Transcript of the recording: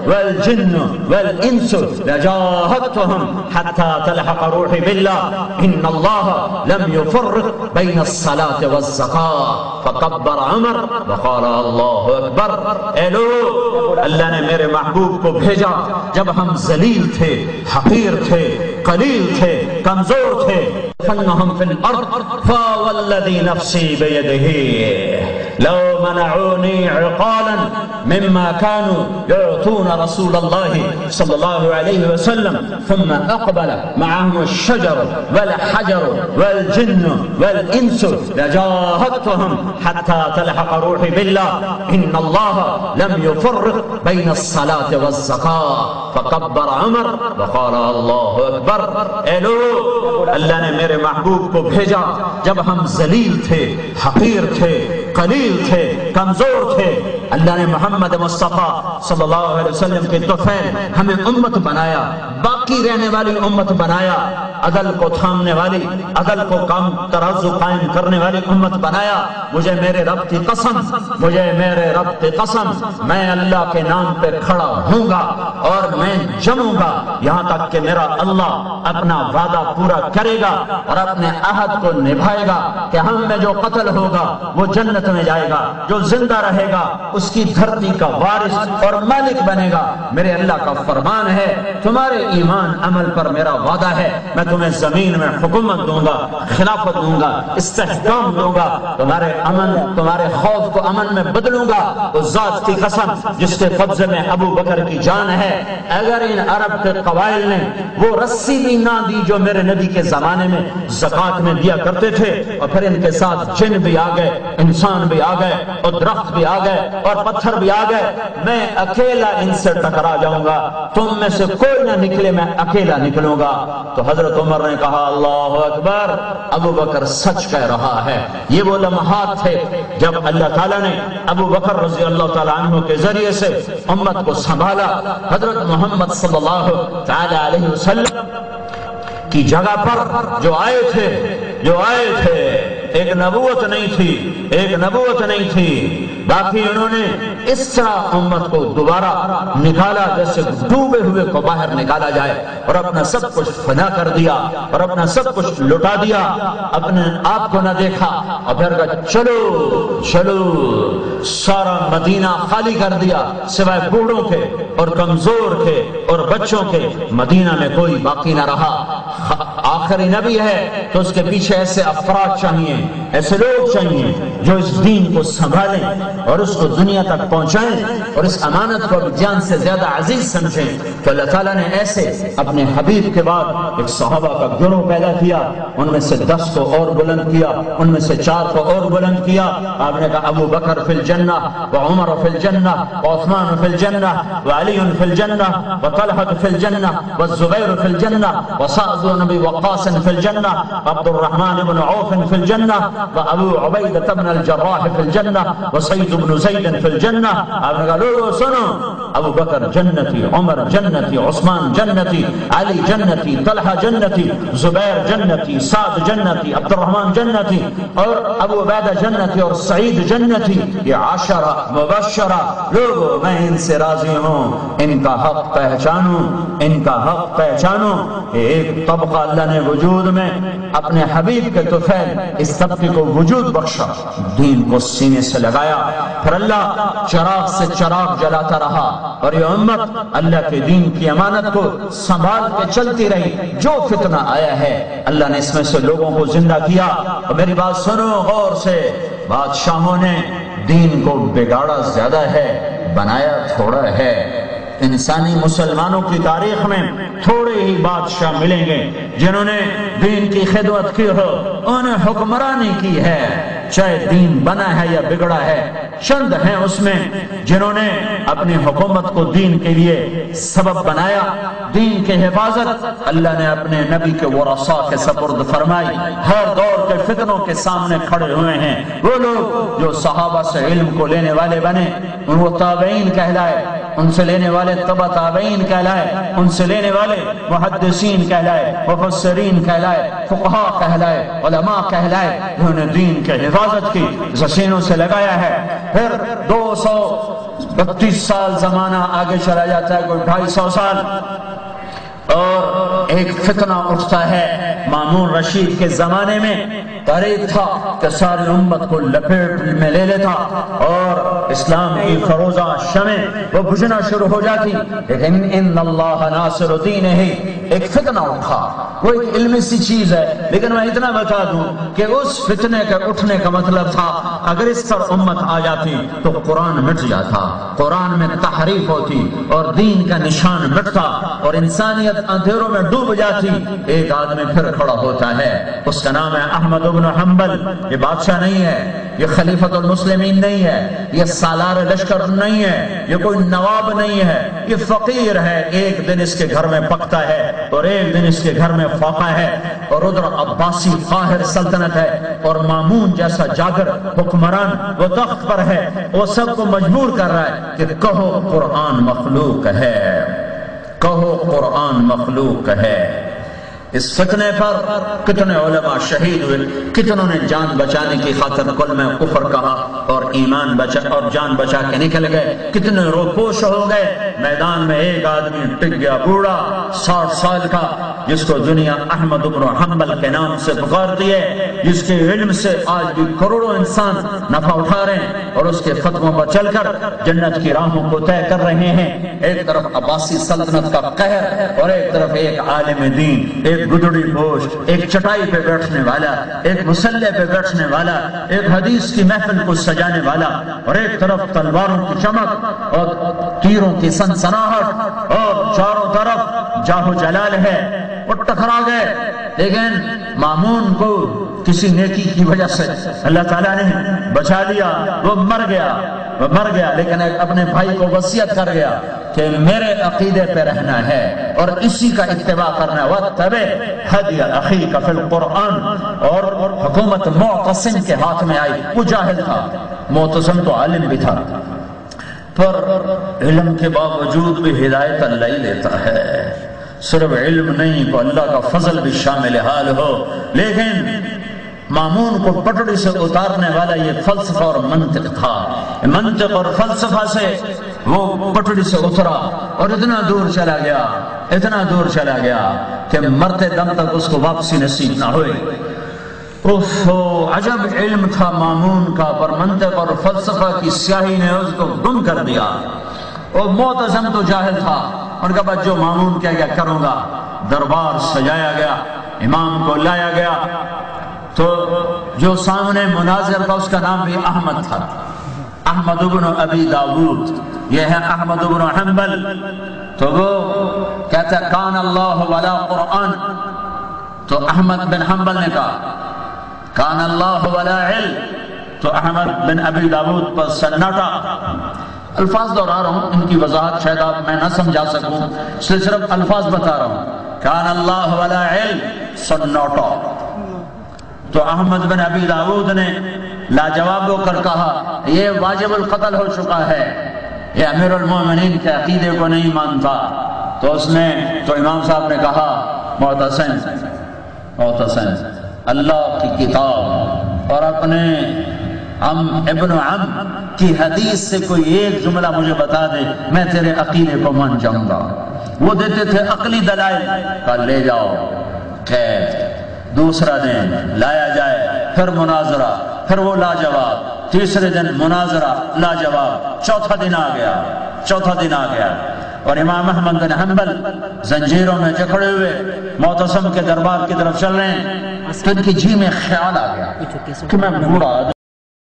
والجن والانس لجاهدتهم حتى تلحق روحي بالله ان الله لم يفرق بين الصلاة والزکاة فکبر عمر وقال اللہ اکبر۔ اے لوگ، اللہ نے میرے محبوب کو بھیجا جب ہم ذلیل تھے، حقیر تھے، قلیل تھے، کمزور تھے۔ فنهم في الارض فوالذي نفسي بيده لو منعوني عقالا مما كانوا يعطون رسول الله صلى الله عليه وسلم ثم اقبل معهم الشجر والحجر والجن والانس لجاهدتهم حتى تلحق روحي بالله ان الله لم يفرق بين الصلاة والزکاة فکبر عمر وقال اللہ اکبر۔ اے لوگ، اللہ نے میرے محبوب کو بھیجا جب ہم ذلیل تھے، حقیر تھے، قلیل تھے، کمزور تھے۔ اللہ نے محمد مصطفیٰ صلی اللہ علیہ وسلم کے طفیل ہمیں امت بنایا، باقی رہنے والی امت بنایا، عدل کو تھامنے والی، عدل کو کام ترازو قائم کرنے والی امت بنایا۔ مجھے میرے رب کی قسم، مجھے میرے رب کی قسم، میں اللہ کے نام پہ کھڑا ہوں گا اور میں جموں گا یہاں تک کہ میرا اللہ اپنا وعدہ پورا کرے گا اور اپنے عہد کو نبھائے گا کہ ہم میں جو قتل ہوگا وہ جنت میں جائے گا، جو زندہ رہے گا اس کی دھرتی کا وارث اور مالک بنے گا۔ میرے اللہ کا فرمان ہے، تمہارے ایمان عمل پر میرا وعدہ ہے، میں تمہیں زمین میں حکومت دوں گا، خلافت دوں گا، استحکام دوں گا، تمہارے امن، تمہارے خوف کو امن میں بدلوں گا۔ اس ذات کی قسم جس کے قبضے میں ابو بکر کی جان ہے، اگر ان عرب کے قبائل نے وہ رسی بھی نہ دی جو میرے نبی کے زمانے میں زکوٰۃ میں دیا کرتے تھے، اور پھر ان کے ساتھ جن بھی آ گئے، انسان بھی آ گئے، اور درخت بھی آ گئے، اور پتھر بھی آ گئے، میں اکیلا ان سے ٹکرا جاؤں گا، تم میں سے کوئی نہ نکلے، میں اکیلا نکلوں گا۔ تو حضرت عمر نے کہا اللہ اکبر، ابو بکر سچ کہہ رہا ہے۔ یہ وہ لمحات تھے جب اللہ تعالیٰ نے ابو بکر رضی اللہ تعالیٰ عنہ کے ذریعے سے امت کو سنبھالا۔ حضرت محمد صلی اللہ تعالیٰ علیہ وسلم کی جگہ پر جو آئے تھے ایک نبوت نہیں تھی، ایک نبوت نہیں تھی، باقی انہوں نے اس طرح امت کو دوبارہ نکالا جیسے ڈوبے ہوئے کو باہر نکالا جائے، اور اپنا سب کچھ فنا کر دیا اور اپنا سب کچھ لٹا دیا، اپنے آپ کو نہ دیکھا، اور پھر کہا چلو چلو، سارا مدینہ خالی کر دیا سوائے بوڑھوں کے اور کمزور کے اور بچوں کے، مدینہ میں کوئی باقی نہ رہا۔ آخری نبی ہے تو اس کے پیچھے ایسے افراد چاہیے، ایسے لوگ چاہیے جو اس دین کو سنبھالیں اور اس کو دنیا تک پہنچائیں اور اس امانت کو جان سے زیادہ عزیز سمجھیں۔ تو اللہ تعالیٰ نے ایسے اپنے حبیب کے بعد ایک صحابہ کا گروہ پیدا کیا، ان میں سے 10 کو اور بلند کیا، ان میں سے 4 کو اور بلند کیا۔ آپ نے کہا ابو بکر فی الجنہ وعمر فی الجنہ وعثمان فی الجنہ وعلی فی الجنہ وطلحہ فی الجنہ والزبیر فی الجنہ وسعد بن ابی وقاص فی الجنہ عبد الرحمن بن عوف فی الجنہ وابو عبیدہ بن الجراح فی الجنہ وسعید بن زید فی الجنہ۔ آپ نے کہا لوگو سنو، ابو بکر جنتی، عمر جنتی، عثمان جنتی، علی جنتی، طلحہ جنتی، زبیر جنتی، سعد جنتی، عبد الرحمن جنتی، اور ابو عبیدہ جنتی اور سعید جنتی۔ یہ 10 مبشرہ لوگو، میں ان سے راضی ہوں، ان کا حق پہچانوں، ان کا حق پہچانوں۔ ایک طبقہ اللہ نے وجود میں اپنے حبیب کے طفیل اس طبقے کو وجود بخشا، دین کو سینے سے لگایا، پھر اللہ چراغ سے چراغ جلاتا رہا، اور یہ امت اللہ کے دین کی امانت کو سنبھال کے چلتی رہی۔ جو فتنہ آیا ہے اللہ نے اس میں سے لوگوں کو زندہ کیا۔ اور میری بات سنو غور سے، بادشاہوں نے دین کو بگاڑا زیادہ ہے، بنایا تھوڑا ہے۔ انسانی مسلمانوں کی تاریخ میں تھوڑے ہی بادشاہ ملیں گے جنہوں نے دین کی خدمت کی ہو، انہیں حکمرانی کی ہے، چاہے دین بنا ہے یا بگڑا ہے۔ چند ہیں اس میں جنہوں نے اپنی حکومت کو دین کے لیے سبب بنایا، دین کی حفاظت اللہ نے اپنے نبی کے ورثاء کے سپرد فرمائی، ہر دور کے فتنوں کے سامنے کھڑے ہوئے ہیں۔ وہ لوگ جو صحابہ سے علم کو لینے والے بنے، وہ تابعین کہلائے، ان سے لینے والے تبع تابعین کہلائے، ان سے لینے والے محدثین کہلائے، مفسرین کہلائے، فقہاء کہلائے، علماء کہلائے، جنہوں نے دین کی حفاظت کی، سینوں سے لگایا ہے۔ پھر 200 32 سال زمانہ آگے چلا جاتا ہے، کوئی 250 سال، اور ایک فتنہ اٹھتا ہے مامون رشید کے زمانے میں۔ طریق تھا کہ ساری امت کو لپیٹ میں لے لیتا اور اسلام کی فروزہ شمع وہ بجھنا شروع ہو جاتی، لیکن ان اللہ ناصر دین ہی ایک فتنہ اٹھا۔ وہ ایک علمی سی چیز ہے، لیکن میں اتنا بتا دوں کہ اس فتنے کے اٹھنے کا مطلب تھا اگر اس پر امت آ جاتی تو قرآن مٹ جاتا، قرآن میں تحریف ہوتی اور دین کا نشان مٹتا اور انسانیت اندھیروں میں ڈوب جاتی۔ ایک آدمی پھر کھڑا ہوتا ہے، اس کا نام ہے احمد بن حنبل۔ یہ بادشاہ نہیں ہے، یہ خلیفۃ المسلمین نہیں ہے، یہ سالار لشکر نہیں ہے، یہ کوئی نواب نہیں ہے، یہ فقیر ہے۔ ایک دن اس کے گھر میں پکتا ہے اور ایک دن اس کے گھر میں فاقہ ہے، اور ادھر عباسی قاہر سلطنت ہے اور مامون جیسا جاگر حکمران وہ تخت پر ہے۔ وہ سب کو مجبور کر رہا ہے کہ کہو قرآن مخلوق ہے، کہو قرآن مخلوق ہے۔ اس فتنے پر کتنے علماء شہید ہوئے، کتنوں نے جان بچانے کی خاطر کل میں کفر کہا اور ایمان بچا اور جان بچا کے نکل گئے، کتنے روپوش ہو گئے۔ میدان میں ایک آدمی ٹک گیا، بوڑھا 60 سال کا، جس کو دنیا احمد بن حنبل کے نام سے پکارتی ہے، جس کے علم سے آج بھی کروڑوں انسان نفع اٹھا رہے ہیں اور اس کے فتووں پر چل کر جنت کی راہوں کو طے کر رہے ہیں۔ ایک طرف عباسی سلطنت کا قہر اور ایک طرف ایک عالم دین، ایک گدڑی پوش، ایک چٹائی پہ بیٹھنے والا، ایک مسلح پہ بیٹھنے والا، ایک حدیث کی محفل کو سجانے والا، اور ایک طرف تلواروں کی چمک اور تیروں کی سنسناہٹ اور چاروں طرف جاہ و جلال ہے۔ وہ ٹکرا گئے، لیکن مامون کو کسی نیکی کی وجہ سے اللہ تعالیٰ نے بچا لیا۔ وہ مر گیا لیکن اپنے بھائی کو وصیت کر گیا کہ میرے عقیدے پہ رہنا ہے اور اسی کا اتباع کرنا ہے۔ وَاتَّبِعْ هَدْيَ أَخِيكَ فِي الْقُرْآنِ۔ اور حکومت معتصم کے ہاتھ میں آئی، وہ جاہل تھا، معتصم تو عالم بھی تھا، پر علم کے باوجود بھی ہدایت اللہ ہی لیتا ہے، صرف علم نہیں تو اللہ کا فضل بھی شامل حال ہو۔ لیکن مامون کو پٹڑی سے اتارنے والا یہ فلسفہ اور منطق تھا۔ منطق اور فلسفہ سے وہ پٹڑی سے اترا اور اتنا دور چلا گیا کہ مرتے دم تک اس کو واپسی نصیب نہ ہوئی۔ عجب علم تھا مامون کا، پر منطق اور فلسفہ کی سیاہی نے اس کو گم کر دیا۔ اور معتصم تو جاہل تھا، ان کا بعد جو مامون کہہ گیا کروں گا۔ دربار سجایا گیا، امام کو لایا گیا، تو جو سامنے مناظر تھا اس کا نام بھی احمد تھا، احمد بن ابی داود، یہ ہے احمد بن حنبل۔ تو وہ کہتا ہے کان اللہ ولا قرآن، تو احمد بن حنبل نے کہا کان اللہ ولا علم، تو احمد بن ابی داود پر سناٹا۔ الفاظ دہرا رہا ہوں، ان کی وضاحت شاید میں نہ سمجھا سکوں، اس لیے صرف الفاظ بتا رہا ہوں۔ کان اللہ ولا علم، سناٹا۔ تو احمد بن ابی داود نے لاجواب ہو کر کہا یہ واجب القتل ہو چکا ہے، یہ امیر المومنین کے عقیدے کو نہیں مانتا۔ تو امام صاحب نے کہا معتصم اللہ کی کتاب اور اپنے ابن عم کی حدیث سے کوئی ایک جملہ مجھے بتا دے، میں تیرے عقیدے کو مان جاؤں گا۔ وہ دیتے تھے عقلی دلائل، کہا لے جاؤ قید۔ دوسرا دن لایا جائے، پھر مناظرہ، پھر وہ لاجواب، تیسرے دن مناظرہ لاجواب، چوتھا دن آ گیا اور امام احمد بن حنبل زنجیروں میں جکڑے ہوئے معتصم کے دربار کی طرف چل رہے ہیں۔ تو ان کی جی میں خیال آ گیا کہ میں بوڑھا